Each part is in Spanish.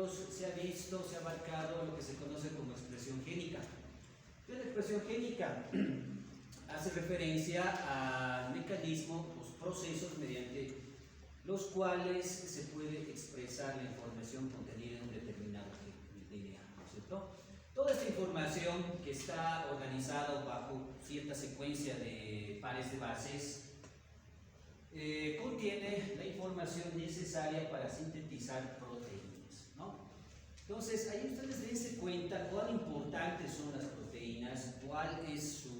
años se ha visto, se ha abarcado lo que se conoce como expresión génica. La expresión génica hace referencia al mecanismo, los procesos mediante los cuales se puede expresar la información contenida en un determinado DNA, ¿no es cierto? Toda esta información que está organizada bajo cierta secuencia de pares de bases contiene la información necesaria para sintetizar proteínas, ¿no? Entonces, ahí ustedes dense cuenta cuán importantes son las proteínas, cuál es su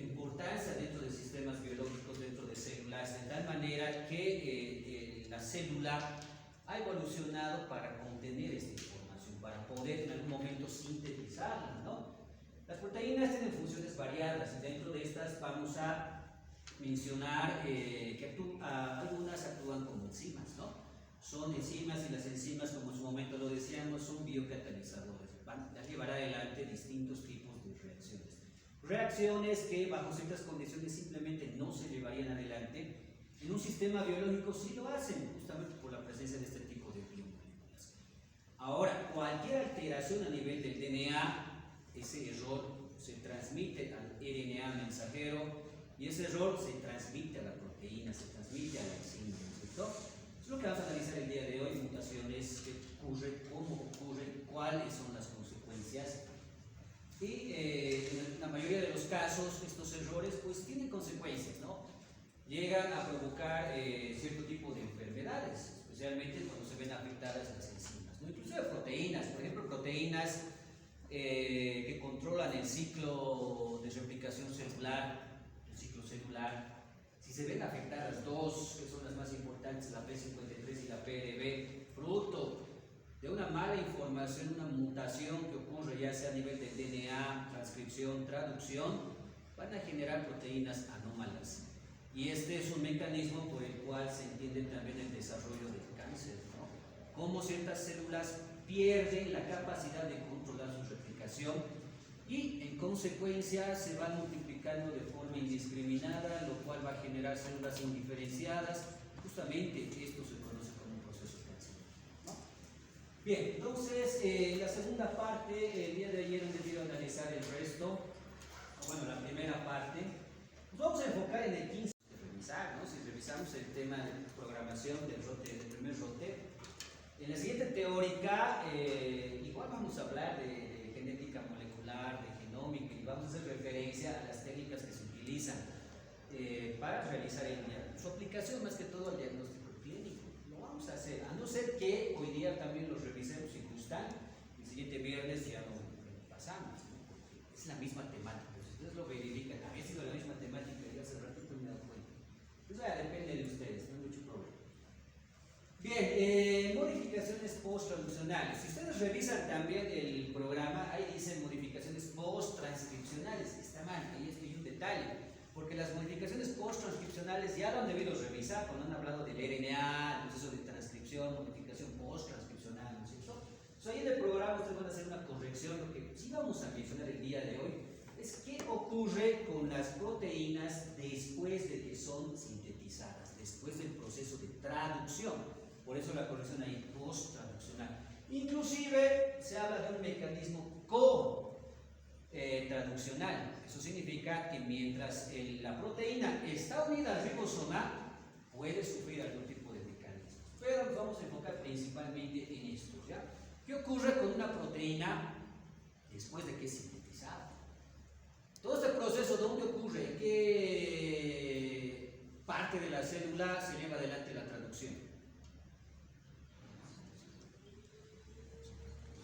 importancia dentro de sistemas biológicos, dentro de células, de tal manera que la célula ha evolucionado para contener esta información, para poder en algún momento sintetizarla, ¿no? Las proteínas tienen funciones variadas y dentro de estas vamos a mencionar que algunas actúan como enzimas, ¿no? Son enzimas y las enzimas, como en su momento lo decíamos, son biocatalizadores, van a llevar adelante distintos tipos de reacciones. Reacciones que bajo ciertas condiciones simplemente no se llevarían adelante. En un sistema biológico sí lo hacen, justamente por la presencia de este tipo de biomoléculas. Ahora, cualquier alteración a nivel del DNA, ese error se transmite al RNA mensajero y ese error se transmite a la proteína, se transmite a la enzima, ¿no es cierto? Eso es lo que vamos a analizar el día de hoy, mutaciones que ocurren, cómo ocurren, cuáles son las consecuencias. Y en la mayoría de los casos estos errores pues tienen consecuencias, ¿no? Llegan a provocar cierto tipo de enfermedades, especialmente cuando se ven afectadas las enzimas, ¿no? Inclusive proteínas, por ejemplo proteínas que controlan el ciclo de replicación celular, el ciclo celular. Si se ven afectadas dos, que son las más importantes, la P53 y la PRB, producto de una mala información, una mutación que ocurre ya sea a nivel del DNA, transcripción, traducción, van a generar proteínas anómalas. Y este es un mecanismo por el cual se entiende también el desarrollo del cáncer, ¿no? Cómo ciertas células pierden la capacidad de controlar su replicación y en consecuencia se van multiplicando de forma indiscriminada, lo cual va a generar células indiferenciadas. Justamente esto se conoce como un proceso cancerígeno, ¿no? Bien, entonces la segunda parte, el día de ayer hemos debido analizar el resto, bueno, la primera parte. Nos vamos a enfocar en el 15 de revisar, ¿no? Si revisamos el tema de programación del primer rote, en la siguiente teórica igual vamos a hablar de genética molecular, de genómica, y vamos a hacer referencia a las técnicas que se utilizan para realizar el diagnóstico. Su aplicación más que todo al diagnóstico clínico. Lo vamos a hacer, a no ser que hoy día también los revisemos si gustan, el siguiente viernes ya lo pasamos, ¿no? Es la misma temática, si ustedes lo verifican, había sido la misma temática y hace ratito me he dado cuenta. Pues ya depende de ustedes, no hay mucho problema. Bien, modificaciones post-traduccionales. Si ustedes revisan también el programa, ahí dice modificaciones post-transcripcionales. Está mal, ahí es que hay un detalle, porque las modificaciones post-transcripcionales ya lo han debido revisar cuando han hablado del RNA, el proceso de transcripción, modificación post-transcripcional, ¿no es cierto? Entonces, ahí en el programa ustedes van a hacer una corrección. Lo que sí vamos a mencionar el día de hoy es qué ocurre con las proteínas después de que son sintetizadas, después del proceso de traducción. Por eso la corrección ahí post-traduccional. Inclusive se habla de un mecanismo co-traduccional. Eso significa que mientras la proteína está unida al ribosoma, puede sufrir algún tipo de mecanismo. Pero nos vamos a enfocar principalmente en esto, ¿ya? ¿Qué ocurre con una proteína después de que es sintetizada? Todo este proceso, ¿dónde ocurre? ¿En qué parte de la célula se lleva adelante la traducción?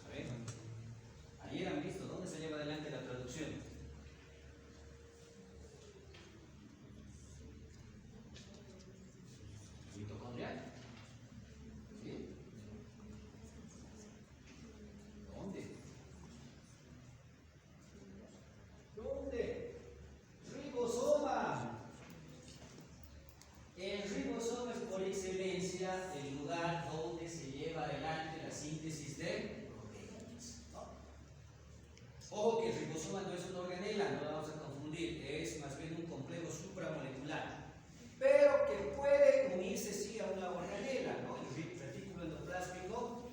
A ver, ayer han visto, ¿dónde se lleva adelante la traducción? ¿Mitocondrial? ¿Sí? ¿Dónde? ¿Dónde? Ribosoma. El ribosoma es por excelencia el lugar donde se lleva adelante la síntesis de proteínas, ¿no? Ojo que el ribosoma no es una organela, no la vamos a confundir, es más bien un complejo supramolecular, pero que puede unirse sí a una organela, ¿no? El retículo endoplásmico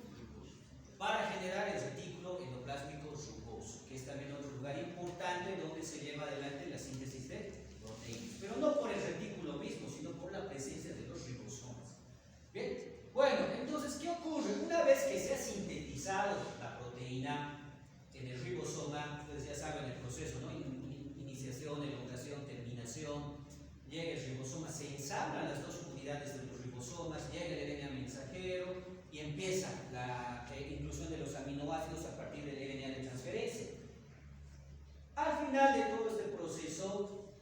vez que se ha sintetizado la proteína en el ribosoma, ustedes ya saben el proceso, ¿no? Iniciación, elongación, terminación, llega el ribosoma, se ensamblan las dos unidades de los ribosomas, llega el RNA mensajero y empieza la inclusión de los aminoácidos a partir del RNA de transferencia. Al final de todo este proceso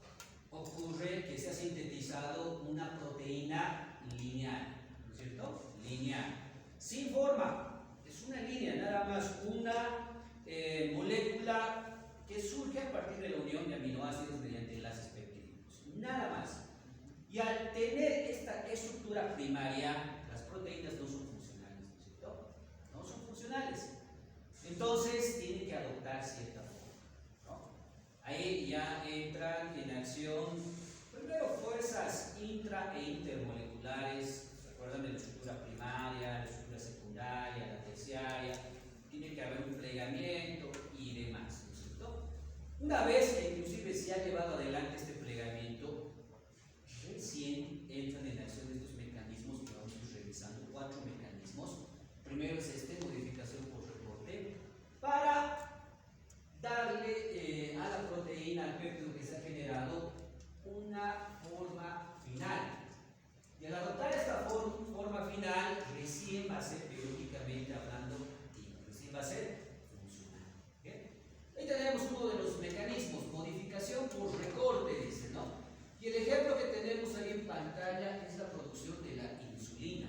ocurre que se ha sintetizado una proteína lineal, ¿no es cierto? Lineal, sin forma, es una línea, nada más una molécula que surge a partir de la unión de aminoácidos mediante enlaces peptídicos, nada más. Y al tener esta estructura primaria, las proteínas no son funcionales, ¿no es cierto? No son funcionales. Entonces tienen que adoptar cierta forma, ¿no? Ahí ya entran en acción primero fuerzas intra e intermoleculares. ¿Se acuerdan de la estructura primaria, la estructura secundaria, la terciaria? Tiene que haber un plegamiento y demás, ¿no es cierto? Una vez que inclusive se ha llevado adelante este plegamiento, recién entran en acción estos mecanismos que vamos a ir revisando, 4 mecanismos. Primero es modificación por recorte, para darle a la proteína, al péptido que se ha generado, una forma final. Y al adoptar esta forma final, recién va a ser biológicamente hablando, y recién va a ser funcional. ¿Okay? Ahí tenemos uno de los mecanismos, modificación por recorte, dice, ¿no? Y el ejemplo que tenemos ahí en pantalla es la producción de la insulina.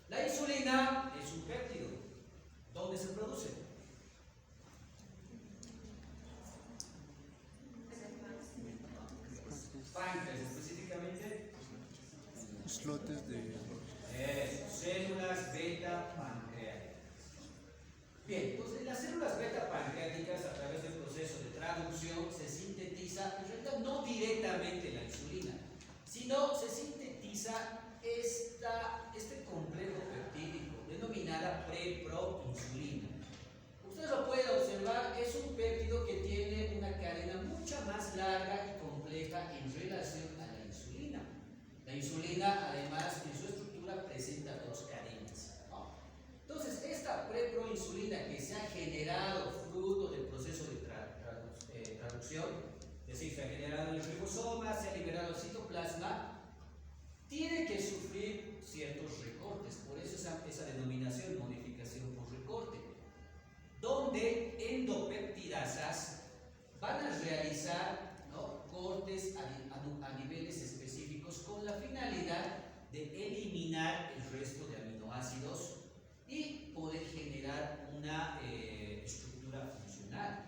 La insulina es un péptido. ¿Dónde se produce? Páncreas, específicamente. Islotes de... Células beta pancreáticas. Bien, entonces en las células beta pancreáticas, a través del proceso de traducción, se sintetiza, en realidad no directamente la insulina, sino se sintetiza este complejo peptídico denominada preproinsulina. Ustedes lo pueden observar, es un péptido que tiene una cadena mucho más larga y compleja en relación a la insulina. La insulina, además, en su estructura presenta 2 cadenas, ¿no? Entonces, esta preproinsulina que se ha generado fruto del proceso de traducción, es decir, se ha generado en el ribosoma, se ha liberado al citoplasma, tiene que sufrir ciertos recortes, por eso esa denominación, modificación por recorte, donde endopeptidasas van a realizar, ¿no?, cortes a niveles específicos con la finalidad de eliminar el resto de aminoácidos y poder generar una estructura funcional.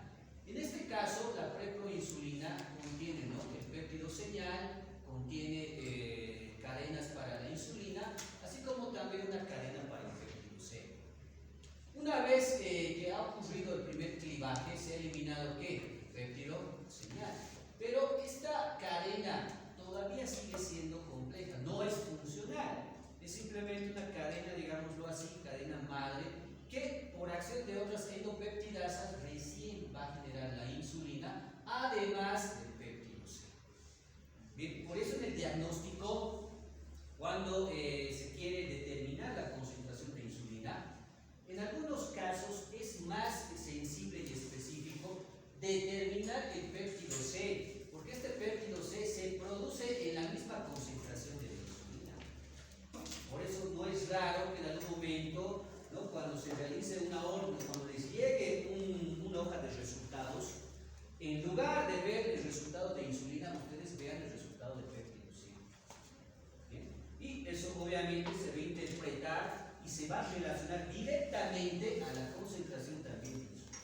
En este caso, la preproinsulina contiene, ¿no?, el péptido señal, contiene cadenas para la insulina, así como también una cadena para el péptido C. Una vez que ha ocurrido el primer clivaje, se ha eliminado ¿qué? Péptido señal. Pero esta cadena todavía sigue siendo compleja, no es funcional. Es simplemente una cadena, digámoslo así, cadena madre, que por acción de otras endopeptidasas recién va a generar la insulina, además del péptido C. Bien, por eso en el diagnóstico, cuando se quiere determinar la concentración de insulina, en algunos casos es más sensible y específico determinar el péptido C, porque este péptido C se produce en la misma concentración de la insulina. Por eso no es raro que en algún momento, ¿no?, cuando se realice cuando les llegue una hoja de resultados, en lugar de ver el resultado de insulina, ustedes vean el resultado de péptido C. ¿Bien? Y eso obviamente se va a interpretar y se va a relacionar directamente a la concentración también de insulina.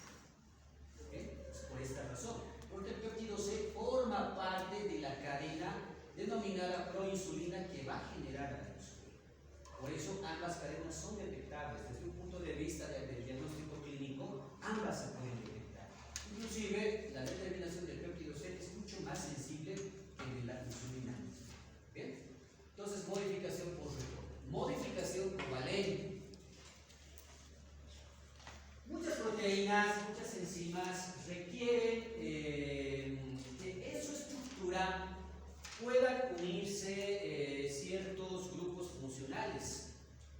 ¿Okay? Es por esta razón, porque el péptido C forma parte de la cadena denominada proinsulina que va a generar la insulina. Por eso ambas cadenas son detectables. Desde un punto de vista del diagnóstico clínico, ambas se pueden detectar. Inclusive, la determinación del péptido C es mucho más sensible que de la insulina. ¿Bien? Entonces, modificación por recorte. Modificación covalente. Muchas proteínas, muchas enzimas requieren que en su estructura puedan unirse ciertos grupos funcionales.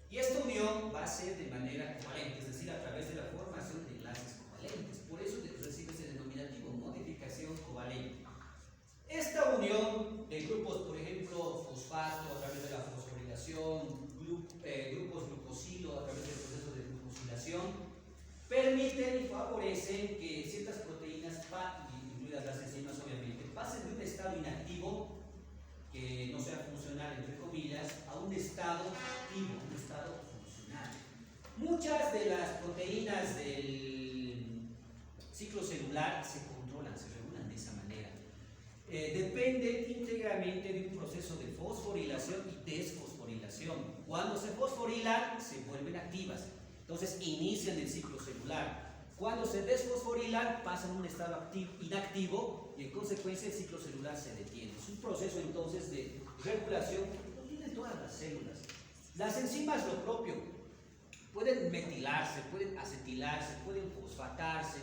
Y esta unión unión va a ser de manera covalente, es decir, a través de la formación de enlaces covalentes. Por eso recibe ese denominativo modificación covalente. Esta unión de grupos, por ejemplo, fosfato a través de la fosforilación, grupos glucosilo a través del proceso de glucosilación, permiten y favorecen que ciertas proteínas, incluidas las enzimas obviamente, pasen de un estado inactivo, que no sea funcional entre comillas, a un estado activo, un estado funcional. Muchas de las proteínas del ciclo celular se controlan, se regulan de esa manera. Dependen íntegramente de un proceso de fosforilación y desfosforilación. Cuando se fosforilan, se vuelven activas. Entonces inician el ciclo celular. Cuando se desfosforilan, pasan a un estado inactivo y en consecuencia el ciclo celular se detiene. Es un proceso entonces de regulación que lo tienen todas las células. Las enzimas lo propio. Pueden metilarse, pueden acetilarse, pueden fosfatarse,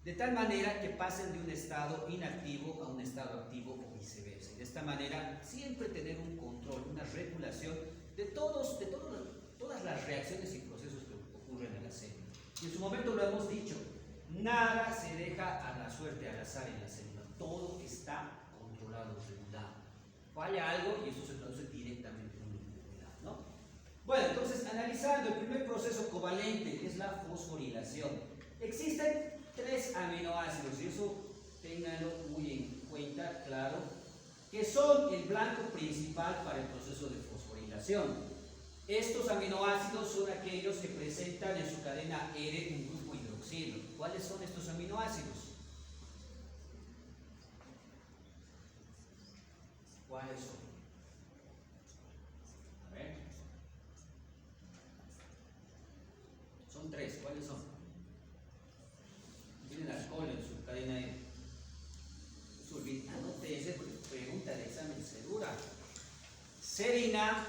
de tal manera que pasen de un estado inactivo a un estado activo o viceversa. De esta manera, siempre tener un control, una regulación de todas las reacciones y procesos que ocurren en la célula. Y en su momento lo hemos dicho, nada se deja a la suerte, al azar en la célula. Todo está controlado, regulado. Falla algo y eso se traduce directamente en una enfermedad, ¿no? Bueno, entonces, analizando el primer proceso covalente, que es la fosforilación. Existen 3 aminoácidos, y eso ténganlo muy en cuenta, claro, que son el blanco principal para el proceso de fosforilación. Estos aminoácidos son aquellos que presentan en su cadena R un grupo hidroxilo. ¿Cuáles son estos aminoácidos? ¿Cuáles son? A ver. Son 3. ¿Cuáles son? Tienen alcohol en su cadena R. Anótese, pregunta de examen segura. Serina,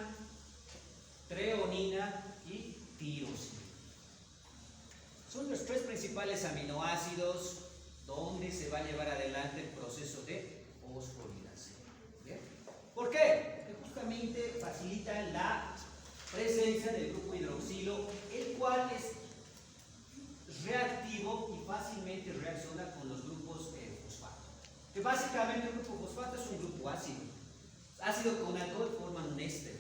treonina y tirosina. Son los 3 principales aminoácidos donde se va a llevar adelante el proceso de fosforilación. ¿Bien? ¿Por qué? Porque justamente facilitan la presencia del grupo hidroxilo, el cual es reactivo y fácilmente reacciona con los grupos fosfato. Que básicamente el grupo fosfato es un grupo ácido. Ácido con alcohol forman un éster.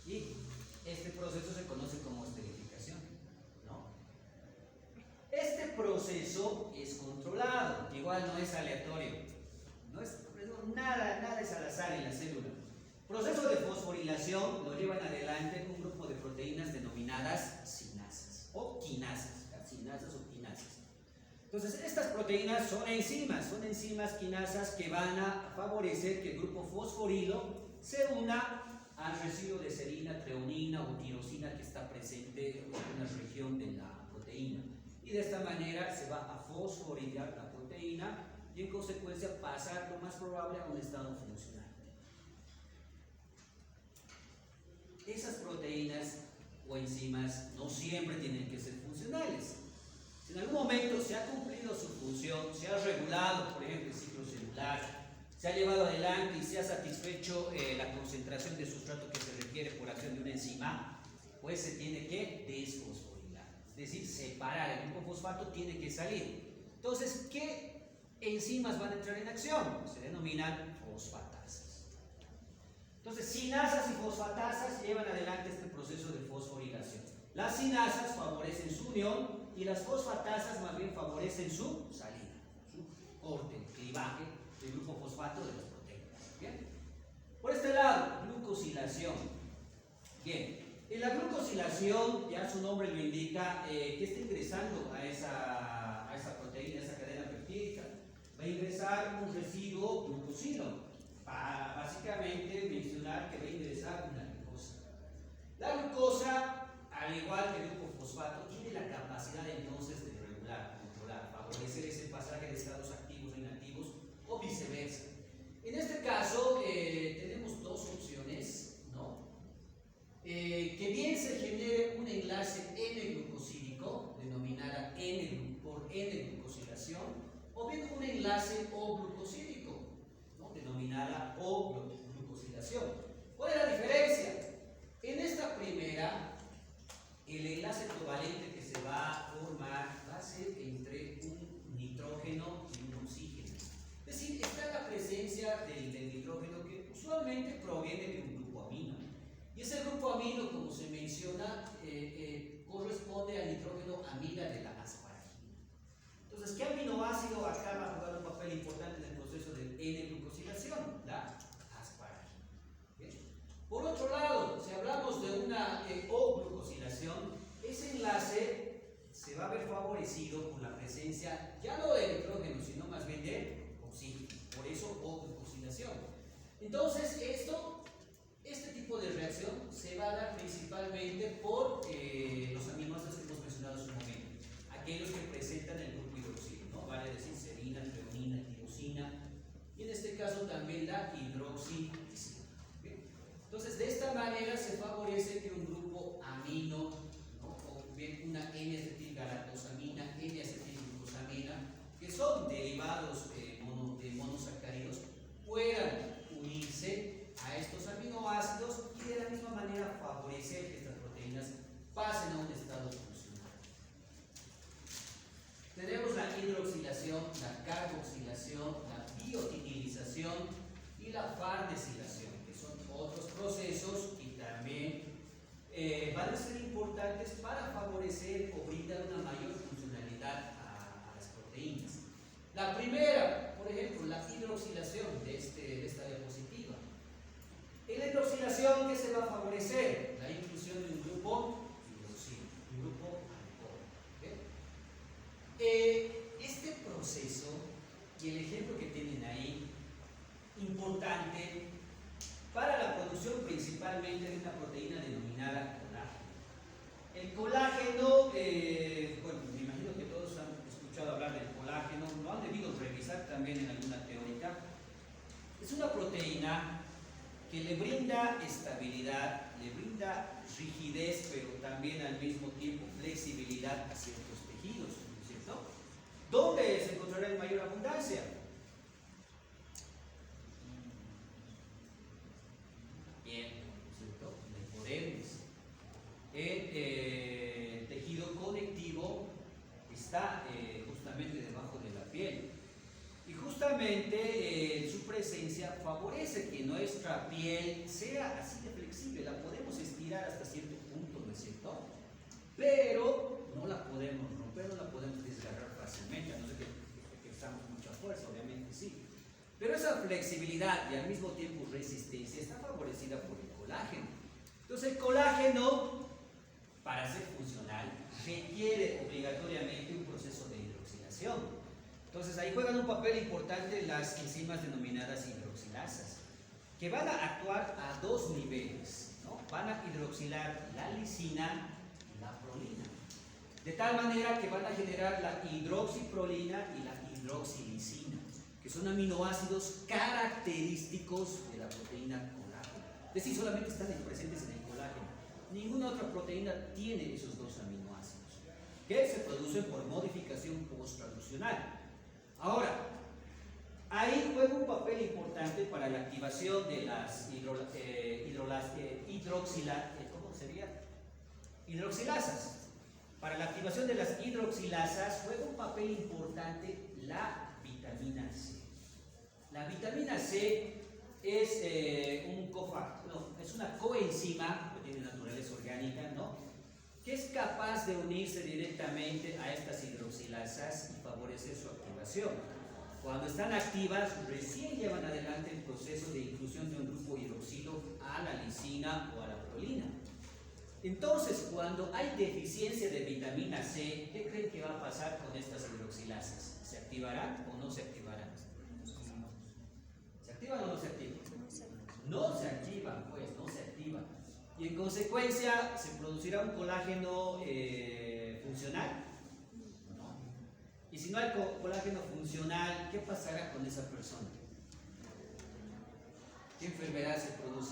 Y este proceso se conoce como esterificación, ¿no? Este proceso es controlado, igual no es aleatorio, nada es al azar en la célula. Proceso de fosforilación lo llevan adelante un grupo de proteínas denominadas sinasas o quinasas, Entonces, estas proteínas son enzimas quinasas que van a favorecer que el grupo fosforilo se una al residuo de serina, treonina o tirosina que está presente en una región de la proteína. Y de esta manera se va a fosforilar la proteína y en consecuencia pasa lo más probable a un estado funcional. Esas proteínas o enzimas no siempre tienen que ser funcionales. Si en algún momento se ha cumplido su función, se ha regulado, por ejemplo, el ciclo celular, se ha llevado adelante y se ha satisfecho la concentración de sustrato que se requiere por acción de una enzima, pues se tiene que desfosforilar, es decir, separar. El grupo fosfato tiene que salir. Entonces, ¿qué enzimas van a entrar en acción? Se denominan fosfatasas. Entonces, sinasas y fosfatasas llevan adelante este proceso de fosforilación. Las sinasas favorecen su unión y las fosfatasas más bien favorecen su salida, su corte, clivaje del grupo fosfato de las proteínas. ¿Bien? Por este lado, glucosilación. Bien, en la glucosilación, ya su nombre lo indica, que está ingresando a esa proteína, a esa cadena peptídica. Va a ingresar un residuo glucosilo. Para básicamente mencionar que va a ingresar una glucosa. La glucosa, al igual que el grupo fosfato, tiene la capacidad entonces de regular, controlar, favorecer ese pasaje de estados activos a inactivos o viceversa. En este caso tenemos 2 opciones, ¿no? Que bien se genere un enlace N-glucosídico, denominada por N-glucosilación, o bien un enlace O-glucosídico, ¿no? Denominada O-glucosilación. ¿Cuál es la diferencia? En esta primera, el grupo amino, como se menciona, corresponde al nitrógeno amida de la asparagina. Entonces, ¿qué aminoácido acá va a jugar un papel importante en el proceso de N-glucosilación? La asparagina. ¿Okay? Por otro lado, si hablamos de una O-glucosilación, ese enlace se va a ver favorecido por la presencia ya no de nitrógeno, sino más bien de oxígeno. Por eso O-glucosilación. Entonces, este tipo de reacción se va a dar principalmente por los aminoácidos que hemos mencionado hace un momento, aquellos que presentan el grupo hidroxilo, ¿no? Vale decir serina, treonina, tirosina, y en este caso también la hidroxilisina. ¿Okay? Entonces, de esta manera se favorece que un grupo amino, ¿no? O bien una N-acetilgalactosamina, N-acetilglucosamina, que son derivados de monosacáridos, puedan unirse a estos aminoácidos y de la misma manera favorecer que estas proteínas pasen a un estado funcional. Tenemos la hidroxilación, la carboxilación, la biotinilización y la farnesilación, que son otros procesos y también van a ser importantes para favorecer o brindar una mayor funcionalidad a las proteínas. La primera, por ejemplo, la hidroxilación de esta diapositiva. En la hidroxilación, ¿qué se va a favorecer? La inclusión de un grupo hidroxilo, un grupo alcohol. ¿Okay? Este proceso y el ejemplo que tienen ahí, importante para la producción principalmente de una proteína denominada colágeno. El colágeno, bueno, me imagino que todos han escuchado hablar del colágeno, lo han debido revisar también en alguna teórica. Es una proteína que le brinda estabilidad, le brinda rigidez, pero también al mismo tiempo flexibilidad a ciertos tejidos, ¿no es cierto? ¿Dónde se encontrará en mayor abundancia? Bien, ¿no es cierto? En el hipodermis. El tejido conectivo está justamente debajo de la piel. Y justamente su presencia favorece que nuestra piel sea así de flexible, la podemos estirar hasta cierto punto, ¿no es cierto? Pero no la podemos romper, no la podemos desgarrar fácilmente, a no ser que ejerzamos mucha fuerza, obviamente sí. Pero esa flexibilidad y al mismo tiempo resistencia está favorecida por el colágeno. Entonces el colágeno, para ser funcional, requiere obligatoriamente un proceso de hidroxilación. Entonces ahí juegan un papel importante las enzimas denominadas hidroxilasas, que van a actuar a dos niveles, ¿no? Van a hidroxilar la lisina y la prolina, de tal manera que van a generar la hidroxiprolina y la hidroxilisina, que son aminoácidos característicos de la proteína colágeno. Es decir, solamente están presentes en el colágeno. Ninguna otra proteína tiene esos dos aminoácidos, que se producen por modificación post-traduccional. Ahora, ahí juega un papel importante para la activación de las hidroxilasas. Para la activación de las hidroxilasas juega un papel importante la vitamina C. La vitamina C es es una coenzima que tiene naturaleza orgánica, ¿no? Que es capaz de unirse directamente a estas hidroxilasas y favorecer su activación. Cuando están activas, recién llevan adelante el proceso de inclusión de un grupo hidroxilo a la lisina o a la prolina. Entonces, cuando hay deficiencia de vitamina C, ¿qué creen que va a pasar con estas hidroxilasas? ¿Se activarán o no se activarán? ¿Se activan o no se activan? No se activan, pues, no se activan. Y en consecuencia, ¿se producirá un colágeno funcional? No. Y si no hay colágeno funcional, ¿qué pasará con esa persona? ¿Qué enfermedad se produce?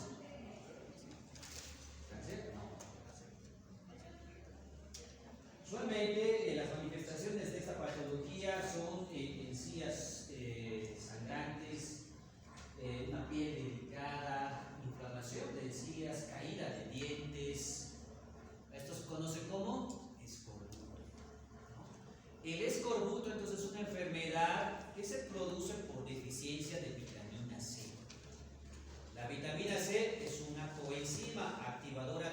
¿Cáncer? No. Usualmente las manifestaciones de esta patología son encías sangrantes, una piel delicada, inflamación de encías, caída de dientes. Esto se conoce como escorbuto, ¿no? El escorbuto entonces es una enfermedad que se produce por deficiencia de vitamina C. La vitamina C es una coenzima activadora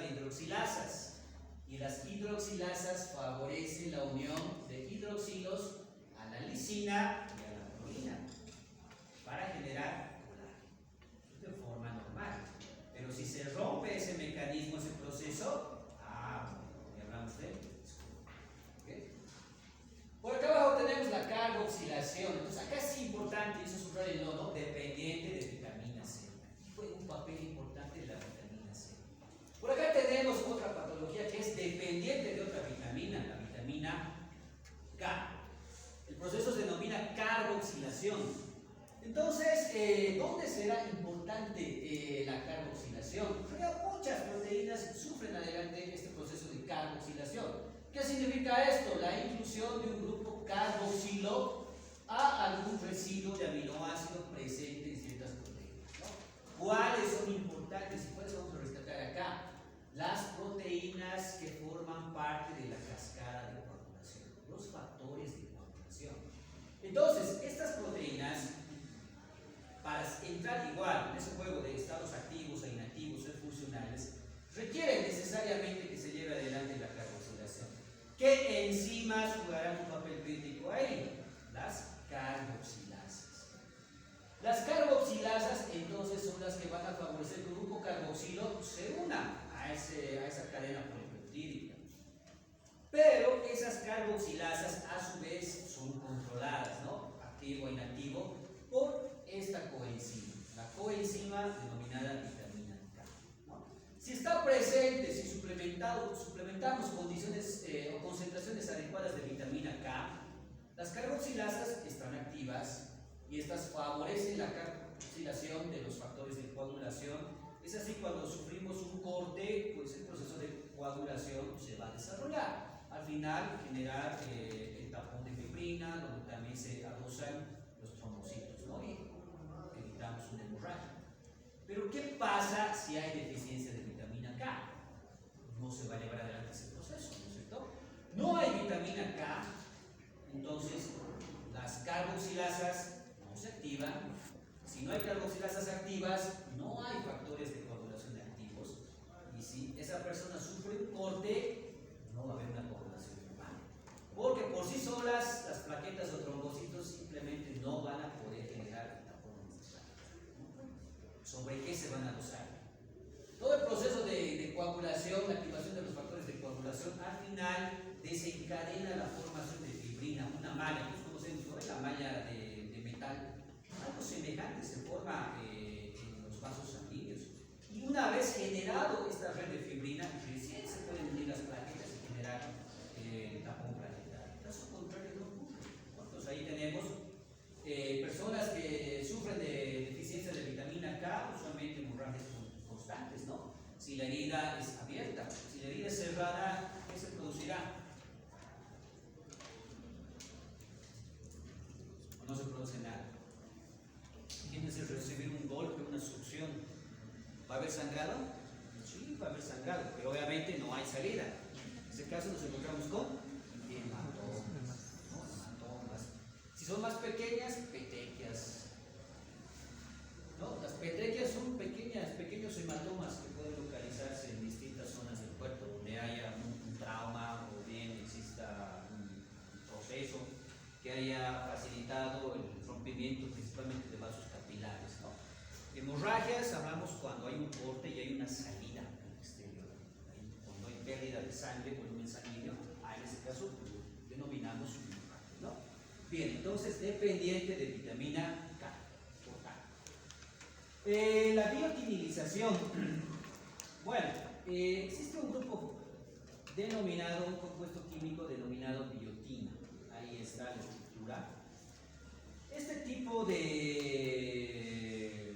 hidroxilasas favorecen la unión de hidroxilos a la lisina y a la prolina para generar colágeno de forma normal. Pero si se rompe ese mecanismo, ese proceso, ya hablamos de él. ¿Okay? Por acá abajo tenemos la carboxilación. Entonces acá es importante, y eso subraya el nodo, dependiente de vitamina C. Aquí juega un papel importante la vitamina C. Por acá tenemos otra patología que es dependiente de otra vitamina, la vitamina K. El proceso se denomina carboxilación. Entonces, ¿dónde será importante la carboxilación? Porque muchas proteínas sufren adelante este proceso de carboxilación. ¿Qué significa esto? La inclusión de un grupo carboxilo a algún residuo de aminoácido presente en ciertas proteínas, ¿no? ¿Cuáles son importantes y cuáles vamos a rescatar acá? Las proteínas que forman parte de la cascada de coagulación, los factores de coagulación. Entonces, estas proteínas, para entrar igual en ese juego de estados activos e inactivos, ser funcionales, requieren necesariamente que se lleve adelante la carboxilación. ¿Qué enzimas jugarán un papel crítico ahí? Las carboxilasas. Las carboxilasas entonces son las que van a favorecer que el grupo carboxilo se una a esa cadena polipeptídica. Pero esas carboxilasas a su vez son controladas, ¿no? Activo e inactivo, por esta coenzima, la coenzima denominada vitamina K, ¿no? Si está presente, si suplementamos condiciones o concentraciones adecuadas de vitamina K, las carboxilasas están activas y estas favorecen la carboxilación de los factores de coagulación. Es así, cuando sufrimos un corte, pues el proceso de coagulación se va a desarrollar. Al final, generar el tapón de fibrina, donde también se adosan los trombocitos, ¿no? Y evitamos una hemorragia. Pero ¿qué pasa si hay deficiencia de vitamina K? No se va a llevar adelante ese proceso, ¿no es cierto? No hay vitamina K, entonces las carboxilasas no se activan. Si no hay carboxilasas activas, no hay factores de coagulación activos. Y si esa persona sufre un corte, no va a haber una coagulación normal. Porque por sí solas, las plaquetas o trombocitos simplemente no van a poder generar el tapón necesario. ¿Sobre qué se van a dosar? Todo el proceso de coagulación, la activación de los factores de coagulación, al final desencadena la formación de fibrina, una malla. Nosotros conocemos, ¿no?, la malla de metal. Algo semejante se forma en los vasos sanguíneos. Y una vez generado esta red de fibrina, recién se pueden unir las plaquetas y generar el tapón plaquetario. En caso contrario, no ocurre. Entonces ahí tenemos personas que sufren de deficiencia de vitamina K, usualmente hemorragias constantes, ¿no? Si la herida es abierta, si la herida es cerrada, ¿qué se producirá? ¿O no se produce nada? Imagínense recibir un golpe, una succión. ¿Va a haber sangrado? Sí, va a haber sangrado, pero obviamente no hay salida. En este caso nos encontramos con hematomas, ¿no? Hematomas. Si son más pequeñas, petequias, ¿no? Las petequias son pequeños hematomas que pueden localizarse en distintas zonas del cuerpo, donde haya un trauma o bien exista un proceso que haya facilitado el rompimiento principalmente de vasos capilares, ¿no? Hemorragias, hablamos cuando hay un corte y hay una salida al exterior. Cuando hay pérdida de sangre, volumen sanguíneo, en ese caso denominamos un hemorragia, ¿no? Bien, entonces dependiente de vitamina K. La biotinilización. Bueno, existe un grupo denominado, un compuesto químico denominado biotina. Ahí está la estructura. Este tipo de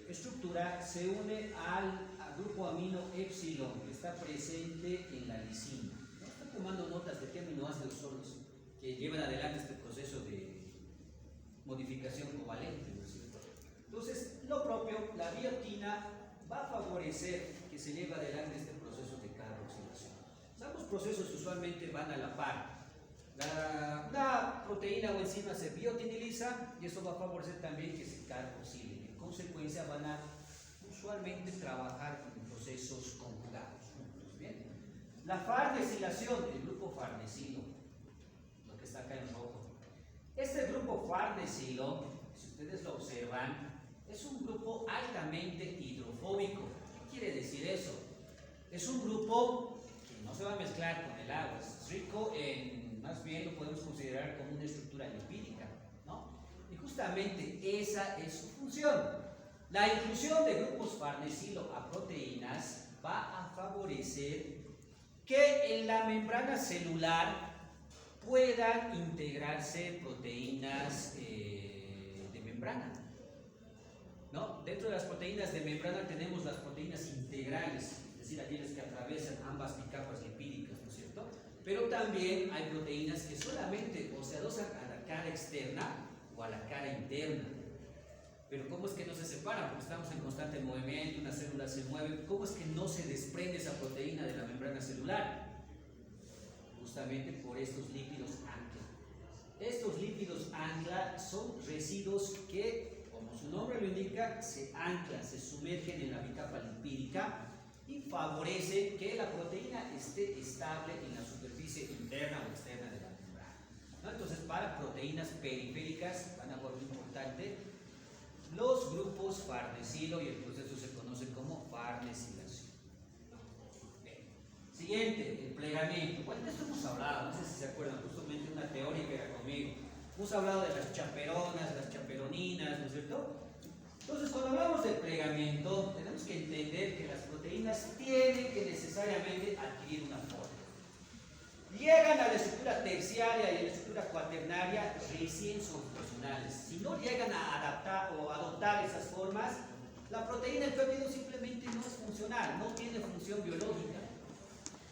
estructura se une al grupo amino epsilon que está presente en la lisina. ¿No? Estoy tomando notas de qué aminoácidos son los que llevan adelante este proceso de modificación covalente, ¿no es cierto? Entonces, lo propio, la biotina va a favorecer que se lleve adelante este proceso de carboxilación. Ambos procesos usualmente van a la par. La proteína o enzima se biotiniliza y eso va a favorecer también que se carboxilen. En consecuencia, van a usualmente trabajar en procesos conjugados juntos. Bien. La farnesilación, el grupo farnesilo, lo que está acá en rojo. Este grupo farnesilo, si ustedes lo observan, es un grupo altamente hidrofóbico. ¿Qué quiere decir eso? Es un grupo que no se va a mezclar con el agua, es rico en, más bien lo podemos considerar como una estructura lipídica, ¿no? Y justamente esa es su función. La inclusión de grupos farnesilo a proteínas va a favorecer que en la membrana celular puedan integrarse proteínas de membrana, ¿no? Dentro de las proteínas de membrana tenemos las proteínas integrales, es decir, aquellas que atraviesan ambas capas lipídicas, ¿no es cierto? Pero también hay proteínas que solamente o se adosan a la cara externa o a la cara interna. Pero ¿cómo es que no se separan? Porque estamos en constante movimiento, una célula se mueve. ¿Cómo es que no se desprende esa proteína de la membrana celular? Justamente por estos lípidos ancla. Estos lípidos ancla son residuos que, como su nombre lo indica, se anclan, se sumergen en la bicapa lipídica y favorecen que la proteína esté estable en la superficie interna o externa de la membrana, ¿no? Entonces, para proteínas periféricas, van a jugar muy importante los grupos farnesilo y el proceso se conoce como farnesilación. Bien. Siguiente, el plegamiento. Bueno, de esto hemos hablado, no sé si se acuerdan, justamente una teórica era conmigo. Hemos hablado de las chaperonas, las chaperoninas, ¿no es cierto? Entonces, cuando hablamos de plegamiento, tenemos que entender que las proteínas tienen que necesariamente adquirir una forma. Llegan a la estructura terciaria y a la estructura cuaternaria recién son funcionales. Si no llegan a adaptar o adoptar esas formas, la proteína del péptido simplemente no es funcional, no tiene función biológica.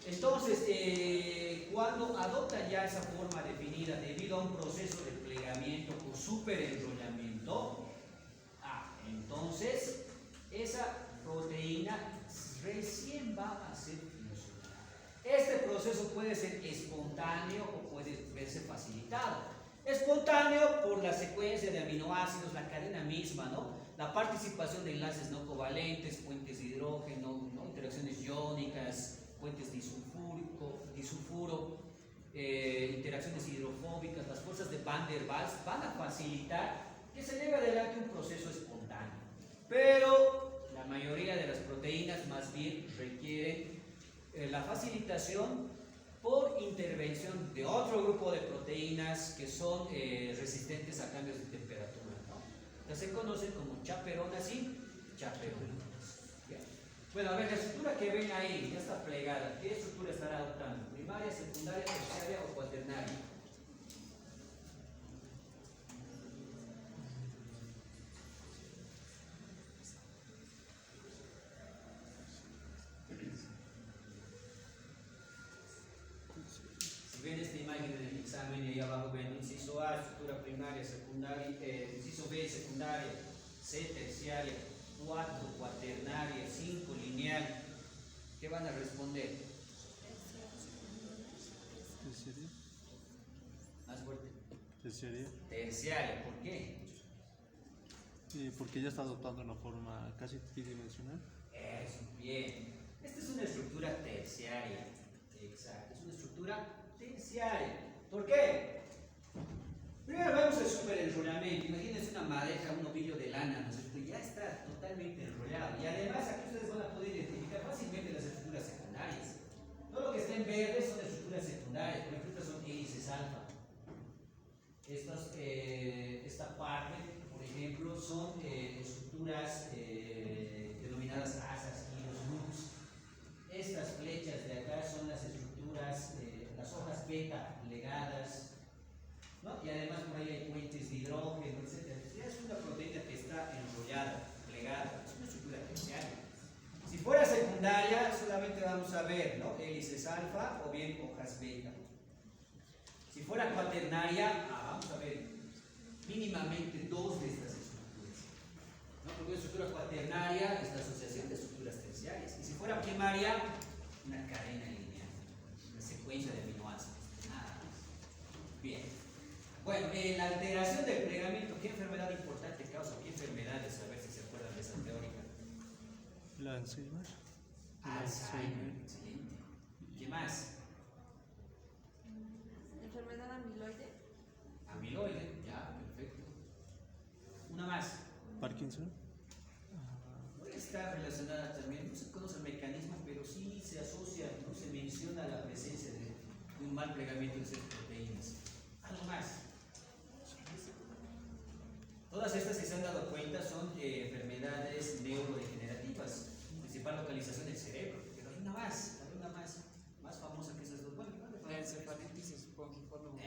Entonces, cuando adoptan ya esa forma definida debido a un proceso de plegamiento o superenrollamiento, entonces esa proteína recién va a ser funcional. Este proceso puede ser espontáneo o puede verse facilitado. Espontáneo por la secuencia de aminoácidos, la cadena misma, ¿no? La participación de enlaces no covalentes, puentes de hidrógeno, ¿no? Interacciones iónicas, puentes disulfuro, interacciones hidrofóbicas, las fuerzas de Van der Waals van a facilitar que se lleve adelante un proceso espontáneo. Pero la mayoría de las proteínas más bien requieren la facilitación por intervención de otro grupo de proteínas que son resistentes a cambios de temperatura, ¿no? Entonces se conocen como chaperonas y chaperoninas. Bien. Bueno, a ver, la estructura que ven ahí ya está plegada. ¿Qué estructura estará adoptando? ¿Primaria, secundaria, terciaria o cuaternaria? Si ven esta imagen en el examen y ahí abajo ven inciso A, estructura primaria, secundaria, inciso B, secundaria, C, terciaria, 4, cuaternaria, 5, lineal. ¿Qué van a responder? Terciaria. Más fuerte. Terciaria. Terciaria, ¿por qué? Porque ya está adoptando una forma casi tridimensional. Eso, bien. Esta es una estructura terciaria. Exacto, es una estructura terciaria. ¿Por qué? Primero vemos el superenrollamiento. Imagínense una madeja, un ovillo de lana, ¿no es cierto? Ya está totalmente enrollado. Y además aquí ustedes van a poder identificar fácilmente las estructuras secundarias. Todo lo que está en verde son estructuras secundarias. Por ejemplo, estas son hélices alfa. Esta parte, por ejemplo, son estructuras denominadas asas y los loops. Estas flechas de acá son las estructuras, las hojas beta legadas, ¿no? Y además por ahí hay puentes de hidrógeno, etc. Es una proteína que está enrollada, plegada, es una estructura terciaria. Si fuera secundaria, solamente vamos a ver, ¿no? Hélices alfa o bien hojas beta. Si fuera cuaternaria, vamos a ver mínimamente dos de estas estructuras, ¿no? Porque una estructura cuaternaria es la asociación de estructuras terciarias. Y si fuera primaria, una cadena lineal, una secuencia de aminoácidos. Nada más. Bien. Bueno, la alteración del plegamiento, ¿qué enfermedad importante causa? ¿Qué enfermedades? A ver si se acuerdan de esa teórica. El Alzheimer. Alzheimer, excelente. ¿Qué más? Enfermedad amiloide. Amiloide, ya, perfecto. Una más. Parkinson. Puede estar relacionada también, no se conoce el mecanismo, pero sí se asocia, no se menciona la presencia de un mal plegamiento de ciertas proteínas. Algo más. Todas estas, si se han dado cuenta, son enfermedades neurodegenerativas, principal localización del cerebro, pero hay una más famosa que esas dos. Bueno, La encefalitis espongiforme.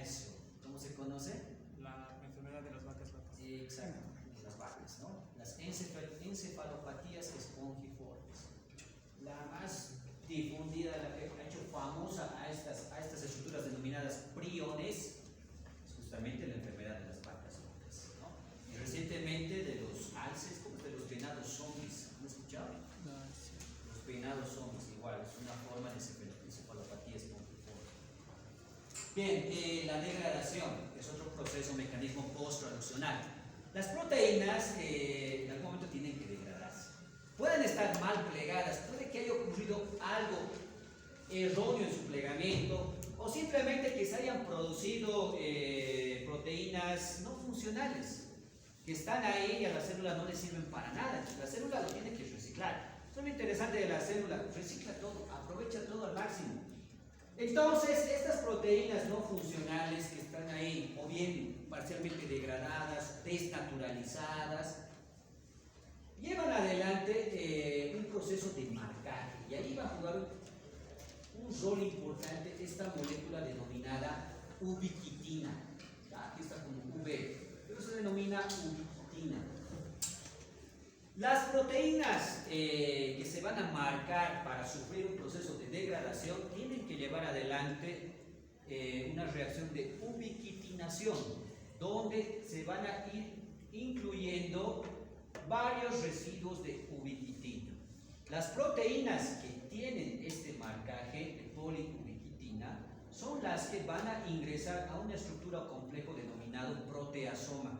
eso. ¿Cómo se conoce? La enfermedad de las vacas locas. Exacto, las vacas, ¿no? Las encefalopatías espongiformes. La más difundida, la que ha hecho famosa a estas estructuras denominadas priones, es justamente la enfermedad de las vacas locas, ¿no? Y recientemente de los alces, como de los venados zombies, ¿han escuchado? Los venados zombies, igual, es una forma de encefalopatía espongiforme. Bien, la degradación es otro proceso, mecanismo post-traduccional. Las proteínas en algún momento tienen que degradarse. Pueden estar mal plegadas, puede que haya ocurrido algo erróneo en su plegamiento o simplemente que se hayan producido proteínas no funcionales que están ahí y a la célula no le sirven para nada. Entonces, la célula lo tiene que reciclar. Eso es lo interesante de la célula, recicla todo, aprovecha todo al máximo. Entonces, estas proteínas no funcionales que están ahí, o bien parcialmente degradadas, desnaturalizadas, llevan adelante un proceso de marcaje. Y ahí va a jugar un rol importante esta molécula denominada ubiquitina. Aquí está como V, pero se denomina ubiquitina. Las proteínas que se van a marcar para sufrir un proceso de degradación tienen que llevar adelante una reacción de ubiquitinación, donde se van a ir incluyendo varios residuos de ubiquitina. Las proteínas que tienen este marcaje de poliubiquitina son las que van a ingresar a una estructura o complejo denominado proteasoma.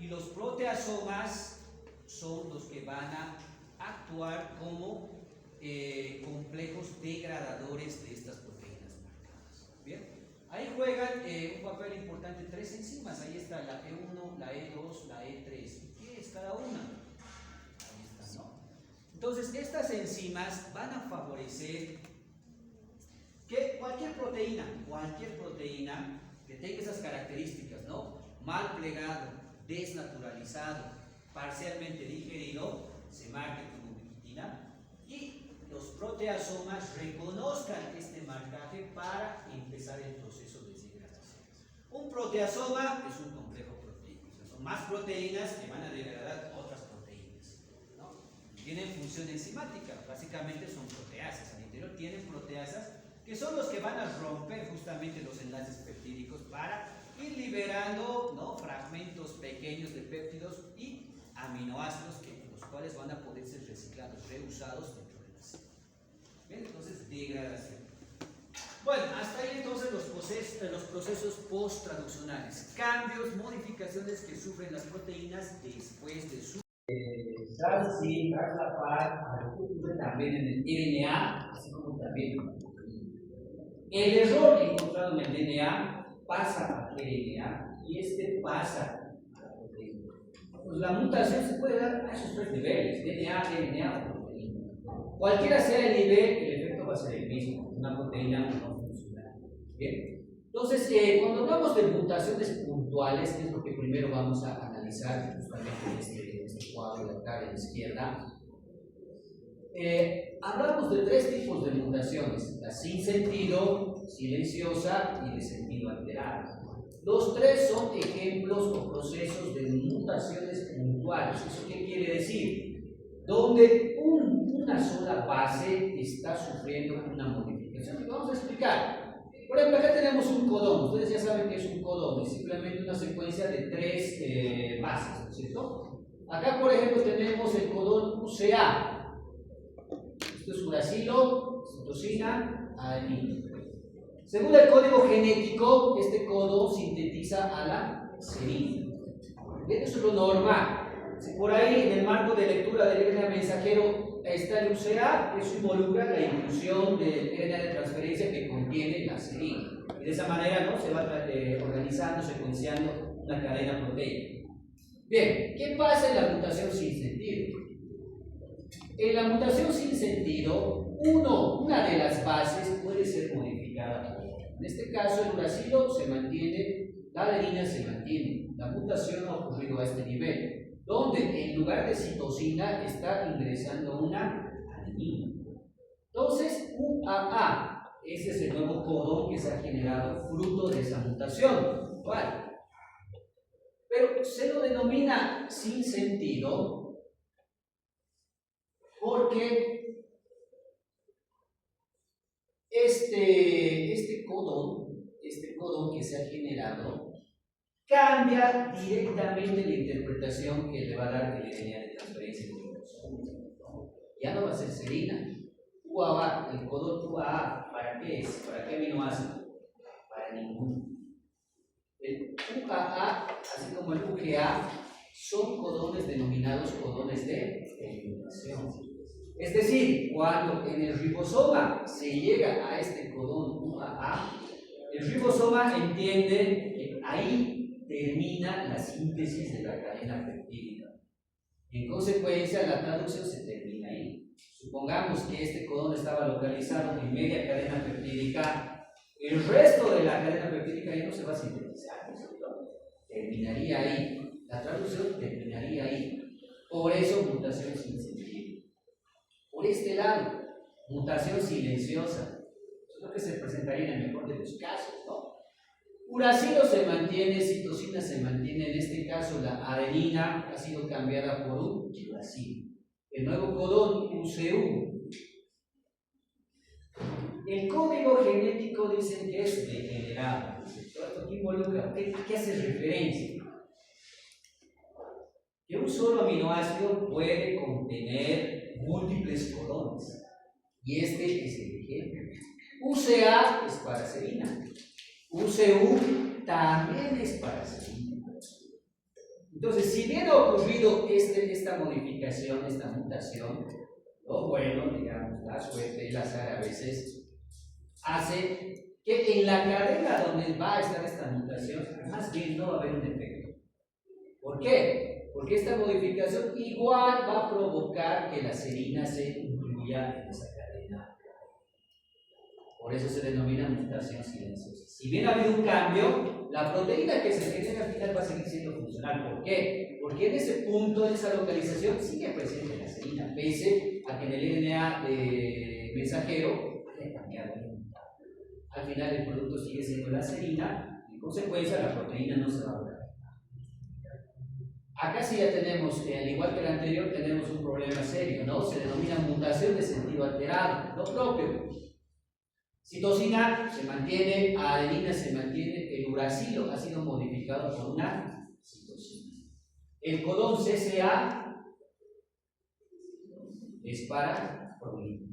Y los proteasomas son los que van a actuar como complejos degradadores de estas proteínas marcadas. Bien, ahí juegan un papel importante tres enzimas. Ahí está la E1, la E2, la E3. ¿Y qué es cada una? Ahí está, ¿no? Entonces, estas enzimas van a favorecer que cualquier proteína que tenga esas características, ¿no? Mal plegado, desnaturalizado, parcialmente digerido, se marque como ubiquitina y los proteasomas reconozcan este marcaje para empezar el proceso de degradación. Un proteasoma es un complejo proteico, o sea, son más proteínas que van a degradar otras proteínas, ¿no? Tienen función enzimática, básicamente son proteasas, al interior tienen proteasas que son los que van a romper justamente los enlaces peptídicos para ir liberando, ¿no?, fragmentos pequeños de péptidos y aminoácidos los cuales van a poder ser reciclados, reusados dentro de la célula. Bien, entonces degradación. Bueno, hasta ahí entonces los procesos post-traduccionales, cambios, modificaciones que sufren las proteínas después de su traslapar también en el RNA, así como también en la proteína. El error encontrado en el DNA pasa al RNA y este pasa a la proteína. Pues la mutación se puede dar a esos tres niveles, DNA, RNA o proteína. Cualquiera sea el nivel, el efecto va a ser el mismo, una proteína no funcional. Bien, entonces cuando hablamos de mutaciones puntuales, que es lo que primero vamos a analizar justamente en este cuadro de acá a la izquierda, hablamos de tres tipos de mutaciones: la sin sentido, silenciosa y de sentido alterado. Los tres son ejemplos o procesos de mutaciones puntuales. ¿Eso qué quiere decir? Donde una sola base está sufriendo una modificación. Y vamos a explicar. Por ejemplo, acá tenemos un codón. Ustedes ya saben que es un codón. Es simplemente una secuencia de tres bases, ¿no es cierto? Acá, por ejemplo, tenemos el codón UCA. Esto es uracilo, citosina, adenina. Según el código genético, este codón sintetiza a la serina. Bien, eso es lo normal. Si por ahí, en el marco de lectura del RNA mensajero, está el UCA, eso involucra la inclusión del RNA de transferencia que contiene la serina. Y de esa manera, ¿no?, se va organizando, secuenciando una cadena proteica. Bien, ¿qué pasa en la mutación sin sentido? En la mutación sin sentido, una de las bases puede ser modificada por otra. En este caso, el uracilo se mantiene, la adenina se mantiene. La mutación ha ocurrido a este nivel, donde en lugar de citosina está ingresando una adenina. Entonces, UAA, ese es el nuevo codón que se ha generado fruto de esa mutación. ¿Cuál? Pero se lo denomina sin sentido porque este codón que se ha generado cambia directamente la interpretación que le va a dar el RNA de transferencia de cromosoma. Ya no va a ser serina. UAA, el codón UAA, ¿para qué es? ¿Para qué aminoácido? Para ninguno. El UAA, así como el UGA, son codones denominados codones de eliminación. Es decir, cuando en el ribosoma se llega a este codón UAA, el ribosoma entiende que ahí termina la síntesis de la cadena peptídica. En consecuencia, la traducción se termina ahí. Supongamos que este codón estaba localizado en media cadena peptídica, el resto de la cadena peptídica ya no se va a sintetizar, ¿no? Terminaría ahí. La traducción terminaría ahí. Por eso, mutación sin sentido. Por este lado, mutación silenciosa. Eso es lo que se presentaría en el mejor de los casos, ¿no? Uracilo se mantiene, citosina se mantiene. En este caso, la adenina ha sido cambiada por un uracilo. El nuevo codón, UCU. El código genético dicen que es degenerado. ¿Qué involucra? ¿Qué hace referencia? Que un solo aminoácido puede contener múltiples codones. Y este es el ejemplo. UCA es para serina. UCU también es para serina. Entonces, si bien ha ocurrido esta modificación, esta mutación, lo bueno, digamos, la suerte y el azar a veces hace que en la cadena donde va a estar esta mutación, más bien no va a haber un efecto. ¿Por qué? Porque esta modificación igual va a provocar que la serina se incluya en esa cadena. Por eso se denomina mutación silenciosa. Si bien ha habido un cambio, la proteína que se genera al final va a seguir siendo funcional. ¿Por qué? Porque en ese punto, en esa localización, sigue presente la serina, pese a que en el RNA mensajero haya cambiado. Al final el producto sigue siendo la serina, en consecuencia la proteína no se va a lograr. Acá sí ya tenemos, al igual que el anterior, tenemos un problema serio, ¿no? Se denomina mutación de sentido alterado, lo propio. Citosina se mantiene, adenina se mantiene, el uracilo ha sido modificado por una citosina. El codón CCA es para proteína.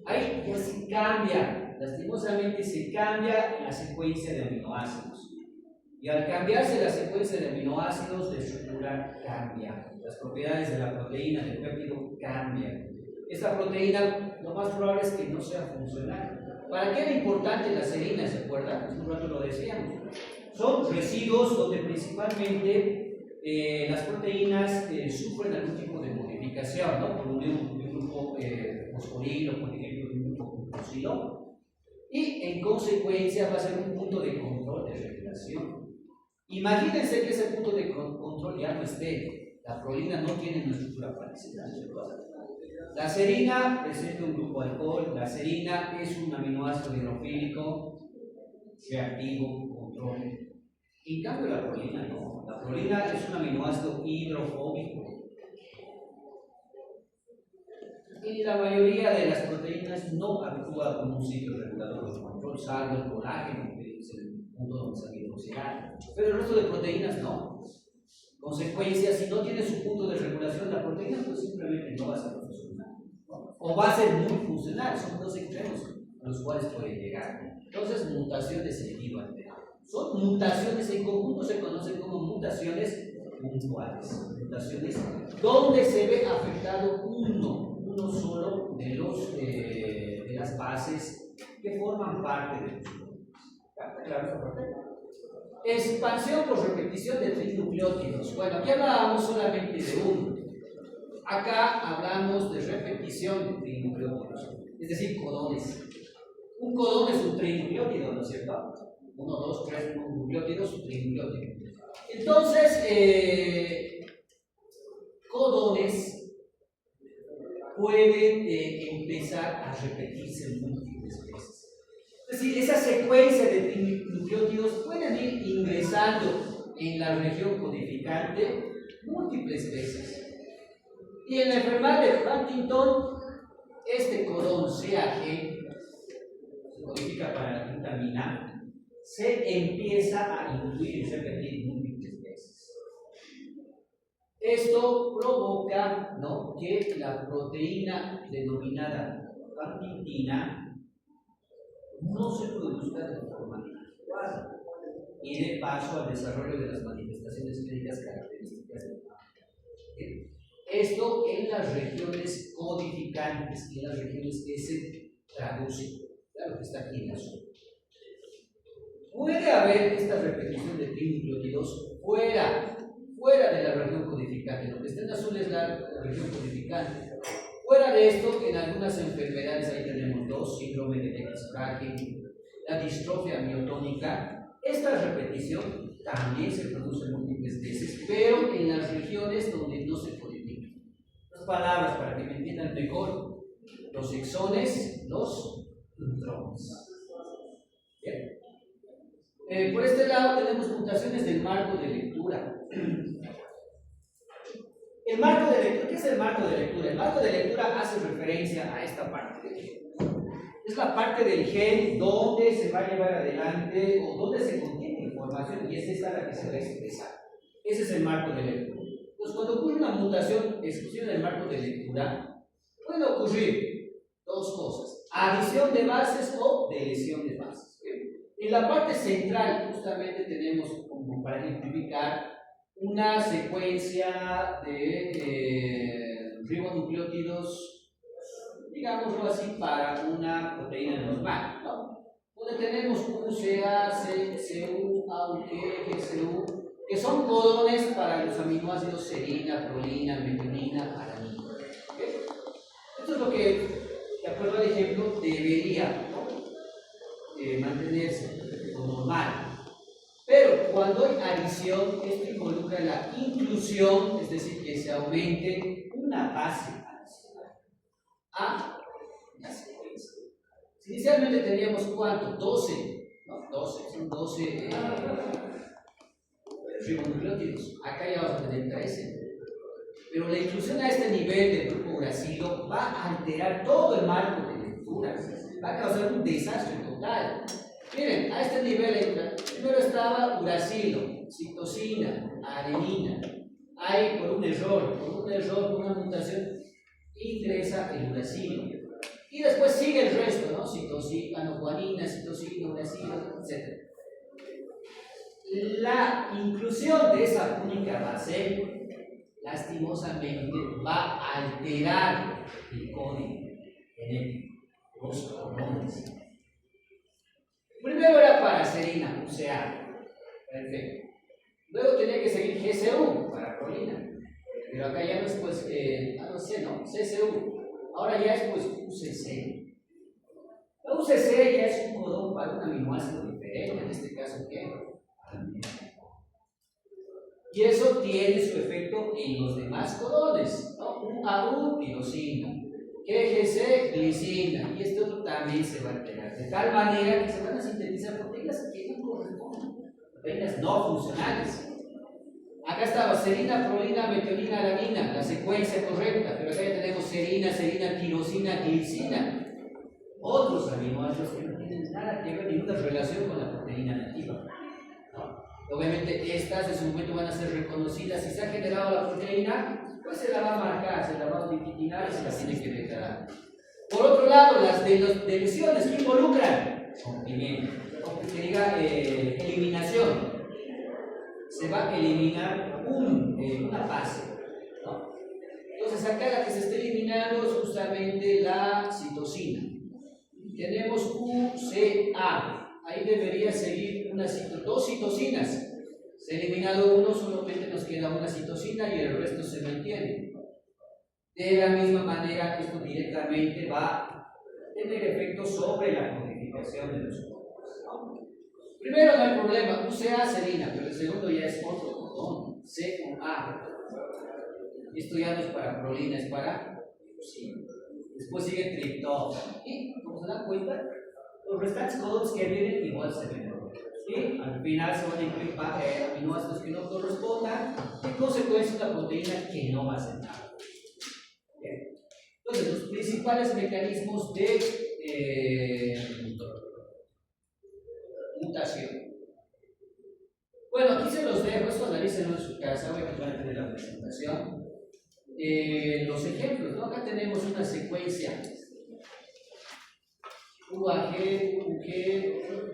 Ahí ya se cambia, lastimosamente se cambia la secuencia de aminoácidos. Y al cambiarse la secuencia de aminoácidos, la estructura cambia. Las propiedades de la proteína, del péptido, cambian. Esta proteína, lo más probable es que no sea funcional. ¿Para qué era importante la serina? ¿Se acuerdan? Hace un rato lo decíamos. Son residuos donde principalmente las proteínas sufren algún tipo de modificación, ¿no? Por unión de un grupo fosforilo, por ejemplo, de un grupo glucosilo. Y en consecuencia va a ser un punto de control de regulación. Imagínense que ese punto de control ya no esté. La prolina no tiene una estructura parecida. La serina presenta un grupo alcohol. La serina es un aminoácido hidrofílico reactivo, control. En cambio, la prolina no. La prolina es un aminoácido hidrofóbico. Y la mayoría de las proteínas no actúa como un sitio regulador de control, salvo el colágeno, que es el punto donde se hidroxilado. Pero el resto de proteínas no. Consecuencia, si no tiene su punto de regulación, la proteína pues simplemente no va a ser funcional. O va a ser muy funcional, son dos extremos a los cuales puede llegar. Entonces, mutación de sentido alterado. Son mutaciones, en conjunto se conocen como mutaciones puntuales, mutaciones donde se ve afectado uno solo de las bases que forman parte del genoma. ¿Está claro esa parte? Expansión por repetición de trinucleótidos. Bueno, aquí hablábamos solamente de uno. Acá hablamos de repetición de trinucleótidos, es decir, codones. Un codón es un trinucleótido, ¿no es cierto? 1, 2, 3 nucleótidos, un trinucleótido. Entonces, codones pueden empezar a repetirse múltiples veces. Es decir, esa secuencia de trinucleótidos pueden ir ingresando en la región codificante múltiples veces. Y en la enfermedad de Huntington, este codón CAG se codifica para la glutamina, se empieza a incluir y repetir múltiples veces. Esto provoca, ¿no?, que la proteína denominada huntingtina no se produzca de forma adecuada y dé paso al desarrollo de las manifestaciones clínicas características del Huntington. Esto en las regiones codificantes, en las regiones que se traducen, claro que está aquí en azul. Puede haber esta repetición de trinucleótidos fuera de la región codificante. Lo que está en azul es la región codificante. Fuera de esto, en algunas enfermedades, ahí tenemos dos: síndrome de X frágil, la distrofia miotónica. Esta repetición también se produce múltiples veces, pero en las regiones donde no se codifica. Las palabras para que me entiendan mejor: los exones, los intrones. Bien. Por este lado tenemos mutaciones del marco de lectura. El marco de lectura, ¿qué es el marco de lectura? El marco de lectura hace referencia a esta parte del gen. Es la parte del gen donde se va a llevar adelante o donde se contiene información, y es esta la que se va a expresar. Ese es el marco de lectura. Entonces, cuando ocurre una mutación exclusiva del marco de lectura, puede ocurrir dos cosas: adición de bases o deleción de bases. En la parte central justamente tenemos, como para ejemplificar, una secuencia de ribonucleótidos, digámoslo así, para una proteína normal, ¿no? Donde tenemos UCA, CU, AUG, GCU, que son codones para los aminoácidos serina, prolina, metionina, alanina. ¿Okay? Esto es lo que, de acuerdo al ejemplo, debería, ¿no?, mantenerse lo normal. Pero cuando hay adición, esto involucra la inclusión, es decir, que se aumente una base adicional a la secuencia. Si inicialmente teníamos, ¿cuánto? 12, ¿no? 12, son 12 ribonucleótidos. Acá ya vamos a tener 13. Pero la inclusión a este nivel del grupo uracilo va a alterar todo el marco de lectura, va a causar un desastre total. Miren, a este nivel primero estaba uracilo, citosina, adenina. Hay por un error, por una mutación, ingresa el uracilo. Y después sigue el resto, ¿no? Citosina, guanina, citosina, uracilo, etc. La inclusión de esa única base, lastimosamente, va a alterar el código genético, los cromosomas. Primero era para serina, UCA, perfecto. Luego tenía que seguir GCU para prolina, pero acá ya no es pues, CCU. Ahora ya es pues UCC. La UCC ya es un codón para un aminoácido diferente, en este caso ¿qué? Y eso tiene su efecto en los demás codones, ¿no? UAU, tirosina, GGC, glicina, y esto también se va a alterar, de tal manera que se van a sintetizar proteínas que no corresponden, proteínas no funcionales. Acá estaba serina, prolina, metionina, alanina, la secuencia correcta, pero acá ya tenemos serina, tirosina, glicina, otros aminoácidos que no tienen nada que ver, ninguna relación con la proteína nativa, ¿no? Obviamente estas en su momento van a ser reconocidas. Si se ha generado la proteína, pues se la va a marcar, se la va a ubiquitinar y se la tiene que declarar. Por otro lado, las deleciones que involucran rompimiento, que diga eliminación, se va a eliminar una base, ¿no? Entonces acá la que se está eliminando es justamente la citosina. Tenemos UCA, ahí debería seguir dos citosinas. Se ha eliminado uno, solamente nos queda una citosina y el resto se mantiene. De la misma manera, esto directamente va a tener efectos sobre la codificación de los códigos, ¿no? Primero no hay problema, UCA serina, pero el segundo ya es otro codón, COA. Esto ya no es para prolina, es para leucina. Después sigue triptófano. Y, como se dan cuenta, los restantes codones que vienen igual se ven. Y al final se van a incluir aminoácidos que no correspondan, en consecuencia una proteína que no va a hacer nada. Bien. Entonces, los principales mecanismos de mutación. Bueno, aquí se los dejo, esto analícenlo en su casa, voy a van a tener la presentación. Los ejemplos, ¿no? Acá tenemos una secuencia UAG, UG,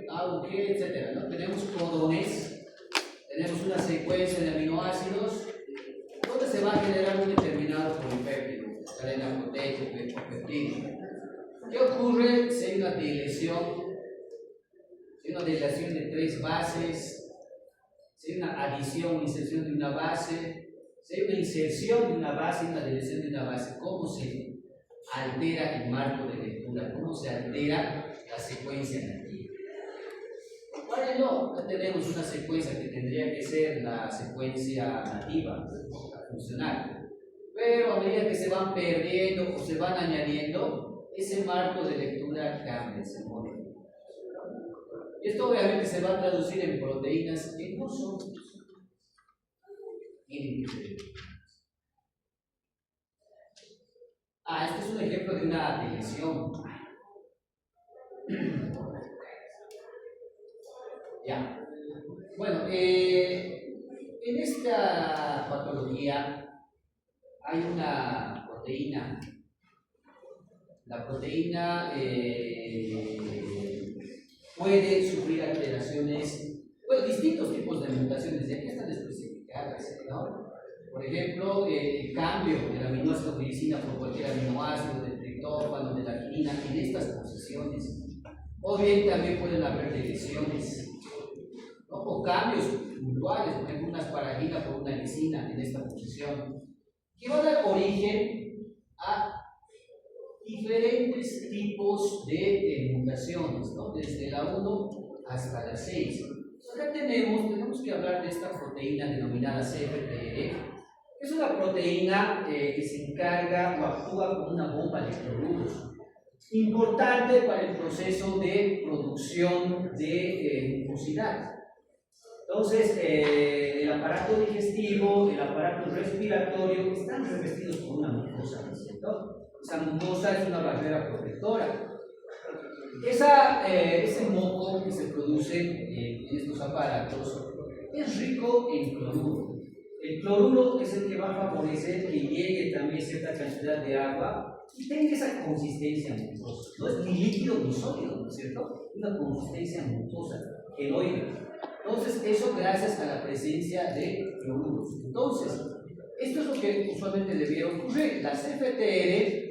AUG, etc. ¿no? Tenemos codones, tenemos una secuencia de aminoácidos donde se va a generar un determinado polipéptido, cadena proteica o peptídica. ¿Qué ocurre si hay una deleción? Si hay una deleción de 3 bases, si hay una adición o inserción de una base, si hay una inserción de una base y una deleción de una base, ¿cómo se altera el marco de lectura? ¿Cómo se altera la secuencia nativa? Bueno, no, acá tenemos una secuencia que tendría que ser la secuencia nativa, la funcional, pero a medida que se van perdiendo o se van añadiendo, ese marco de lectura cambia, se modifica. Y esto obviamente se va a traducir en proteínas que no son individuales. Este es un ejemplo de una deleción. Ya. Bueno, en esta patología hay una proteína. La proteína puede sufrir alteraciones, bueno, distintos tipos de mutaciones, ya que están especificadas, ¿no? Por ejemplo, el cambio del aminoácido glicina por cualquier aminoácido, del triptófano, de la arginina, en estas posiciones. O bien también pueden haber deleciones, ¿no? O cambios puntuales, por ejemplo, una asparagina por una lisina en esta posición, que van a dar origen a diferentes tipos de mutaciones, ¿no? Desde la 1 hasta la 6. Acá tenemos que hablar de esta proteína denominada CFTR. Es una proteína que se encarga o actúa como una bomba de cloruros, importante para el proceso de producción de mucosidad. Entonces, el aparato digestivo, el aparato respiratorio están revestidos por una mucosa, ¿no es cierto? Esa mucosa es una barrera protectora. Ese moco que se produce en estos aparatos es rico en cloruro. El cloruro es el que va a favorecer que llegue también cierta cantidad de agua y tenga esa consistencia mucosa. No es ni líquido ni sólido, ¿no es cierto? Una consistencia mucosa, geloide. Entonces, eso gracias a la presencia de cloruros. Entonces, esto es lo que usualmente debiera ocurrir. La CFTR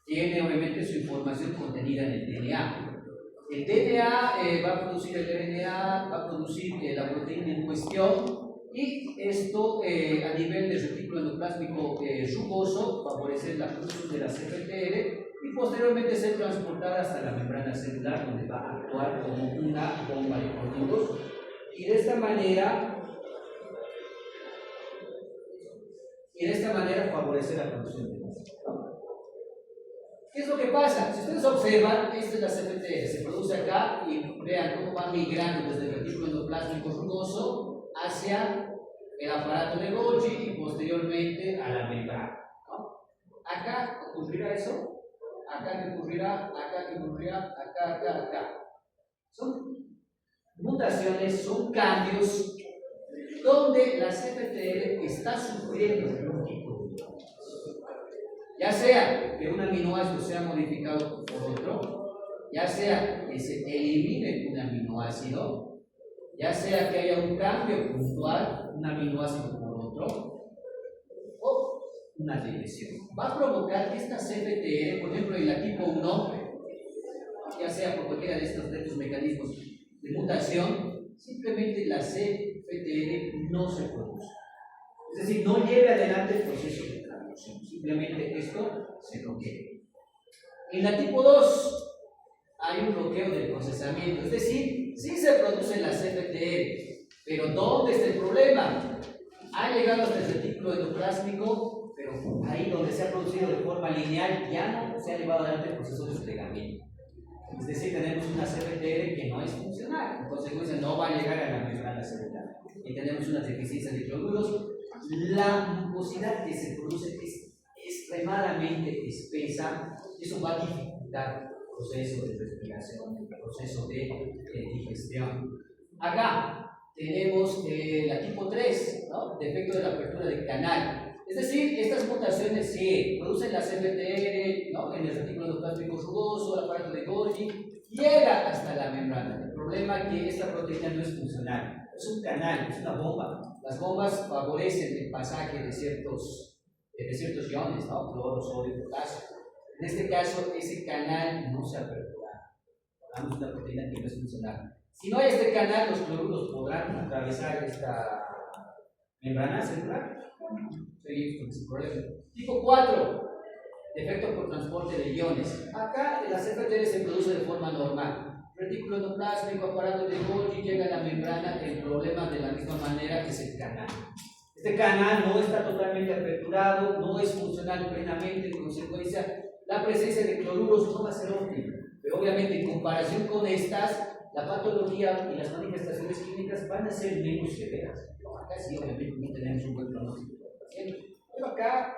tiene obviamente su información contenida en el DNA. El DNA va a producir el RNA, va a producir la proteína en cuestión, y esto a nivel del retículo endoplásmico rugoso favorecer la producción de la CFTR y posteriormente ser transportada hasta la membrana celular, donde va a actuar como una bomba de cloruros y de esta manera favorecer la producción de la CFTR. ¿Qué es lo que pasa? Si ustedes observan, esta es la CFTR, se produce acá y vean cómo va migrando desde el retículo endoplásmico rugoso hacia el aparato de Golgi y posteriormente a la membrana, ¿no? Acá ocurrirá eso, acá que ocurrirá, acá que ocurrirá, acá. Son mutaciones, son cambios donde la CFTR está sufriendo un tipo de mutación. Ya sea que un aminoácido sea modificado por otro, ya sea que se elimine un aminoácido, ya sea que haya un cambio puntual, un aminoácido por otro, o una deleción. Va a provocar que esta CFTR, por ejemplo, en la tipo 1, ya sea por cualquiera de estos mecanismos de mutación, simplemente la CFTR no se produce. Es decir, no lleve adelante el proceso de traducción, simplemente esto se bloquea. En la tipo 2 hay un bloqueo del procesamiento, es decir, sí se produce la CFTR, pero ¿dónde está el problema? Ha llegado hasta el retículo endoplásmico, pero ahí donde se ha producido de forma lineal ya no se ha llevado adelante el proceso de desplegamiento. Es decir, tenemos una CFTR que no es funcional, en consecuencia no va a llegar a la membrana celular. Y tenemos una deficiencia de cloruros. La mucosidad que se produce es extremadamente espesa, y eso va a dificultar el proceso de respiración, el proceso de digestión. Acá tenemos la tipo 3, ¿no? Defecto de la apertura del canal. Es decir, estas mutaciones sí producen la CFTR, ¿no? En el retículo endoplasmático rugoso, el aparato de Golgi, llega hasta la membrana. El problema es que esta proteína no es funcional, es un canal, es una bomba. Las bombas favorecen el pasaje de ciertos iones, ¿no? Cloro, sodio, potasio. En este caso, ese canal no se apertura. Hablamos de una proteína que no es funcional. Si no hay este canal, los cloruros podrán atravesar esta membrana celular. Seguimos con ese problema. Tipo 4, defecto por transporte de iones. Acá la CFTR se produce de forma normal. Retículo endoplásmico, aparato de Golgi, llega a la membrana. El problema de la misma manera es el canal. Este canal no está totalmente aperturado, no es funcional plenamente, en consecuencia, la presencia de cloruros no va a ser óptima. Pero obviamente, en comparación con estas, la patología y las manifestaciones clínicas van a ser menos severas. Acá sí, obviamente, no tenemos un buen pronóstico del paciente, pero acá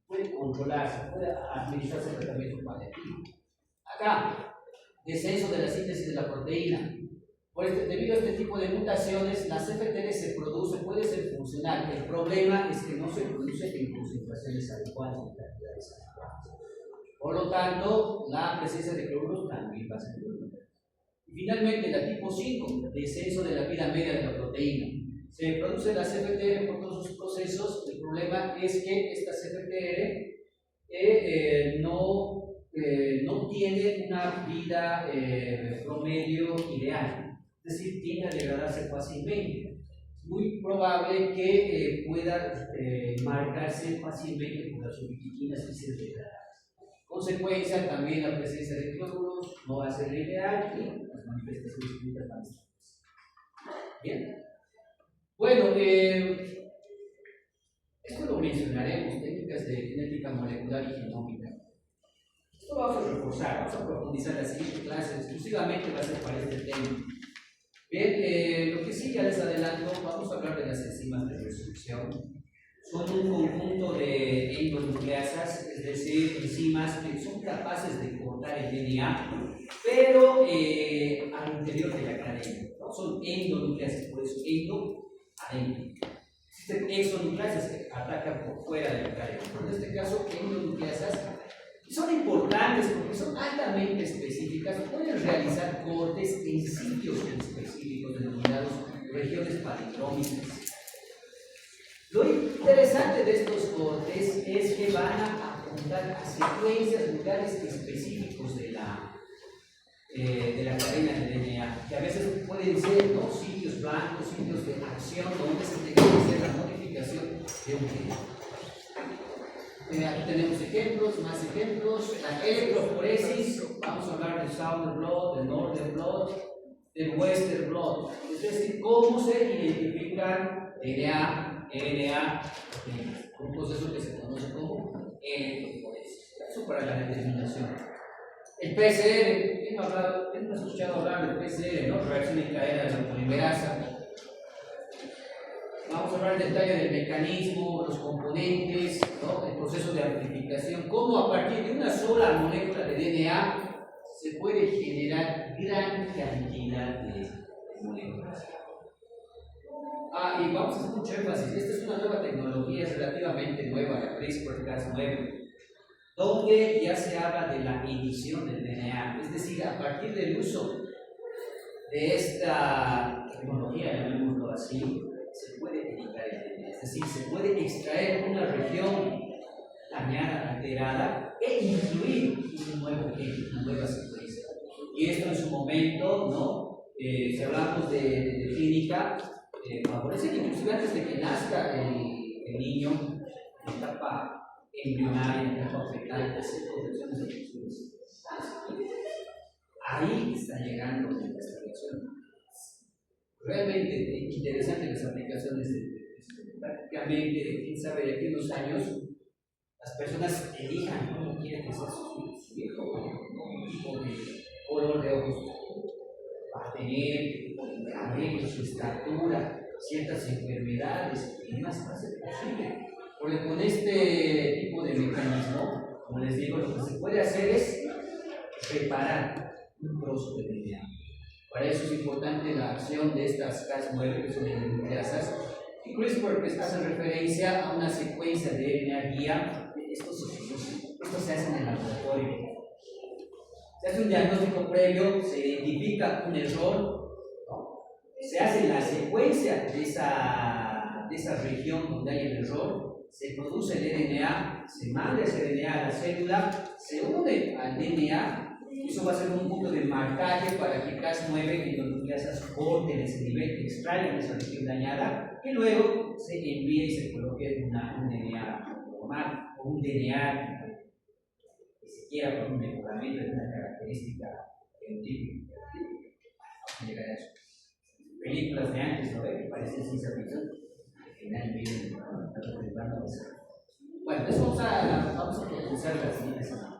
puede controlarse, puede administrarse el tratamiento paliativo. Acá, descenso de la síntesis de la proteína. Debido a este tipo de mutaciones, la CFTR se produce, puede ser funcional. El problema es que no se produce en concentraciones adecuadas, en cantidades adecuadas. Por lo tanto, la presencia de cloruros también va a ser problemática. Y finalmente, la tipo 5, descenso de la vida media de la proteína. Se produce la CFTR por todos sus procesos. El problema es que esta CFTR no tiene una vida promedio ideal. Es decir, tiende a degradarse fácilmente. Es muy probable que pueda marcarse fácilmente por las ubiquitinas y ser degradadas. Consecuencia, también la presencia de cloruros no va a ser ideal y las manifestaciones clínicas van a estar. Bien. Bueno, esto lo mencionaremos, técnicas de genética molecular y genómica. Esto lo vamos a reforzar, vamos a profundizar la siguiente clase, exclusivamente va a ser para este tema. Bien, lo que sí ya les adelanto, vamos a hablar de las enzimas de resurrección. Son un conjunto de endonucleasas, es decir, enzimas que son capaces de cortar el DNA, pero al interior de la cadena. ¿No? Son endonucleasas, por eso endo, adentro. Existen exonucleasas que atacan por fuera de la cadena, pero en este caso endonucleasas son importantes porque son altamente específicas, pueden realizar cortes en sitios específicos denominados regiones palindrómicas. Lo interesante de estos cortes es que van a apuntar a secuencias, lugares específicos de la cadena de DNA, que a veces pueden ser, ¿no?, sitios blancos, sitios de acción donde se tiene que hacer la modificación de un gen. Aquí tenemos ejemplos, más ejemplos. La electroforesis, vamos a hablar del Southern Blot, del Northern Blot, del Western Blot, es decir, cómo se identifican DNA, RNA, un proceso que se conoce como electroforesis. Eso para la determinación. El PCR, ¿quién ha escuchado hablar del PCR, ¿no? Reacción en cadena de la polimerasa. Vamos a hablar en detalle del mecanismo, los componentes, ¿no?, el proceso de amplificación, cómo a partir de una sola molécula de DNA se puede generar gran cantidad de moléculas. Y vamos a hacer mucho énfasis, esta es una nueva tecnología, es relativamente nueva, la CRISPR-Cas9, donde ya se habla de la edición del DNA, es decir, a partir del uso de esta tecnología, llamémoslo así, se puede editar el DNA, es decir, se puede extraer una región dañada, alterada, e incluir un nuevo gen, una nueva secuencia. Y esto en su momento, ¿no? Si hablamos de clínica, favorece que inclusive antes de que nazca el niño, en etapa embrionaria, en etapa fetal, hacer correcciones de funciones. Ahí está llegando la investigación. Realmente interesante las aplicaciones de prácticamente, quién sabe, de aquí a unos años, las personas elijan cómo quieren que sea su hijo, qué tipo de color de ojos va a tener, qué tipo de cabello, su estatura, ciertas enfermedades, y demás va a ser posible. Porque con este tipo de mecanismo, como les digo, lo que se puede hacer es preparar un trozo de DNA. Para eso es importante la acción de estas Cas9, que son nucleasas, y CRISPR, que hace referencia a una secuencia de RNA guía. Esto se hace en el laboratorio. Se hace un diagnóstico previo, se identifica un error, ¿no? Se hace la secuencia de esa región donde hay el error, se produce el RNA, se manda ese RNA a la célula, se une al DNA. Eso va a ser un punto de marcaje para que Cas9 endonucleasas corten ese nivel, extraigan esa región dañada y luego se envíe y se coloque un DNA normal o un DNA que se quiera por un mejoramiento de una característica genotípica. Vamos a llegar a eso. Películas de antes, ¿no? Que parecen ciencia ficción, al final vienen representando eso. Bueno, entonces vamos a profundizar la siguiente semana.